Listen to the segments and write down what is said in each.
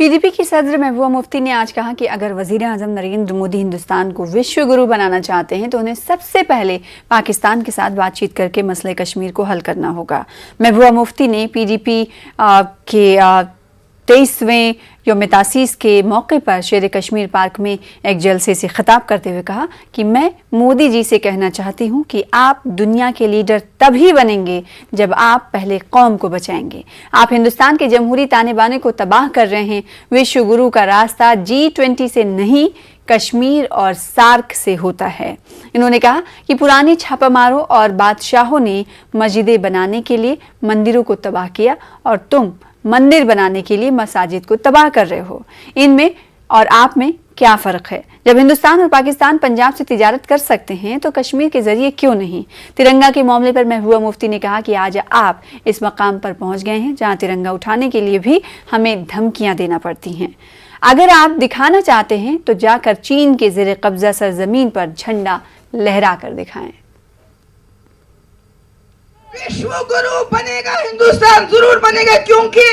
PDP की सदर महबूबा मुफ्ती ने आज कहा कि अगर वजीर आजम नरेंद्र मोदी हिंदुस्तान को विश्व गुरु बनाना चाहते हैं तो उन्हें सबसे पहले पाकिस्तान के साथ बातचीत करके मसले कश्मीर को हल करना होगा। महबूबा मुफ्ती ने पीडीपी के 23वें यौम तासीस के मौके पर शेर कश्मीर पार्क में एक जलसे से खिताब करते हुए कहा कि मैं मोदी जी से कहना चाहती हूं कि आप दुनिया के लीडर तभी बनेंगे जब आप पहले कौम को बचाएंगे। आप हिंदुस्तान के जमहूरी ताने बाने को तबाह कर रहे हैं। विश्व गुरु का रास्ता G20 से नहीं, कश्मीर और सार्क से होता है। इन्होंने कहा कि पुराने छापामारों और बादशाहों ने मस्जिदें बनाने के लिए मंदिरों को तबाह किया और तुम मंदिर बनाने के लिए मसाजिद को तबाह कर रहे हो। इनमें और आप में क्या फ़र्क है? जब हिंदुस्तान और पाकिस्तान पंजाब से तिजारत कर सकते हैं तो कश्मीर के जरिए क्यों नहीं? तिरंगा के मामले पर महबूबा मुफ्ती ने कहा कि आज आप इस मकाम पर पहुंच गए हैं जहां तिरंगा उठाने के लिए भी हमें धमकियां देना पड़ती हैं। अगर आप दिखाना चाहते हैं तो जाकर चीन के ज़ेरे कब्जा सरजमीन पर झंडा लहरा कर दिखाएं। विश्व गुरु बनेगा हिंदुस्तान, जरूर बनेगा, क्योंकि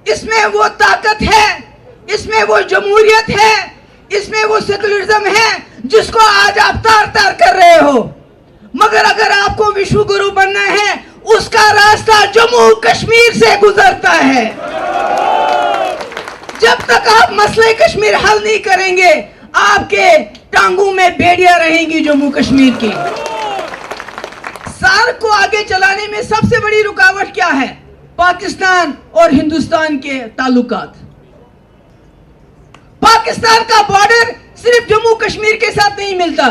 इसमें वो ताकत है, इसमें वो जमहूरियत है, इसमें वो सेकुलरिज्म है जिसको आज आप तार तार कर रहे हो। मगर अगर आपको विश्व गुरु बनना है, उसका रास्ता जम्मू कश्मीर से गुजरता है। जब तक आप मसले कश्मीर हल नहीं करेंगे, आपके टांगों में बेड़ियां रहेंगी जम्मू कश्मीर की। सार्क को आगे चलाने में सबसे बड़ी रुकावट क्या है? पाकिस्तान और हिंदुस्तान के ताल्लुकात। पाकिस्तान का बॉर्डर सिर्फ जम्मू कश्मीर के साथ नहीं मिलता,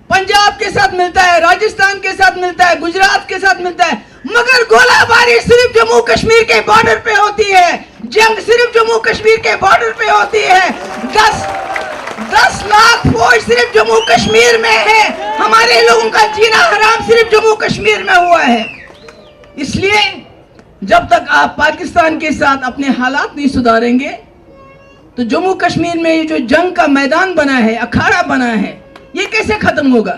पंजाब के साथ मिलता है, राजस्थान के साथ मिलता है, गुजरात के साथ मिलता है, मगर गोलाबारी सिर्फ जम्मू कश्मीर के बॉर्डर पे होती है। जंग सिर्फ जम्मू कश्मीर के बॉर्डर पे होती है। 10 लाख फौज सिर्फ जम्मू कश्मीर में है। हमारे लोगों का जीना हराम सिर्फ जम्मू कश्मीर में हुआ है। इसलिए जब तक आप पाकिस्तान के साथ अपने हालात नहीं सुधारेंगे तो जम्मू कश्मीर में ये जो जंग का मैदान बना है, अखाड़ा बना है, ये कैसे खत्म होगा?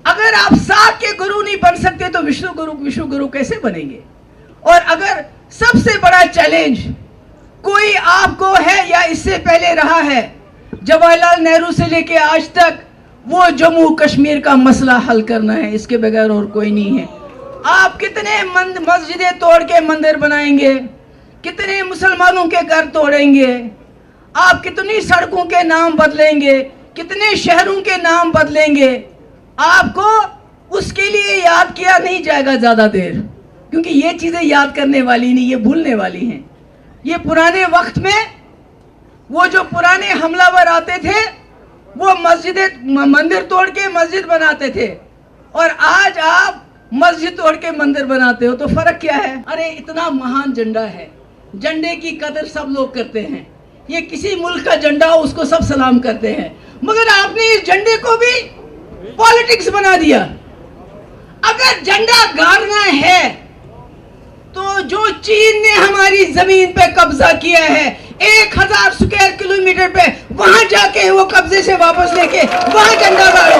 अगर आप सार्क के गुरु नहीं बन सकते तो विश्व गुरु कैसे बनेंगे? और अगर सबसे बड़ा चैलेंज कोई आपको है या इससे पहले रहा है, जवाहरलाल नेहरू से लेके आज तक, वो जम्मू कश्मीर का मसला हल करना है, इसके बगैर और कोई नहीं है। आप कितने मस्जिदें तोड़ के मंदिर बनाएंगे, कितने मुसलमानों के घर तोड़ेंगे, आप कितनी सड़कों के नाम बदलेंगे, कितने शहरों के नाम बदलेंगे, आपको उसके लिए याद किया नहीं जाएगा ज्यादा देर, क्योंकि ये चीजें याद करने वाली नहीं, ये भूलने वाली हैं। ये पुराने वक्त में वो जो पुराने हमलावर आते थे वो मंदिर तोड़ के मस्जिद बनाते थे, और आज आप मस्जिद तोड़ के मंदिर बनाते हो, तो फर्क क्या है? अरे इतना महान झंडा है, झंडे की कदर सब लोग करते हैं, ये किसी मुल्क का झंडा हो उसको सब सलाम करते हैं, मगर आपने इस झंडे को भी पॉलिटिक्स बना दिया। अगर झंडा गाड़ना है तो जो चीन ने हमारी जमीन पे कब्जा किया है 1000 स्क्वायर किलोमीटर पे, वहां जाके वो कब्जे से वापस लेके वहां झंडा गाड़ो।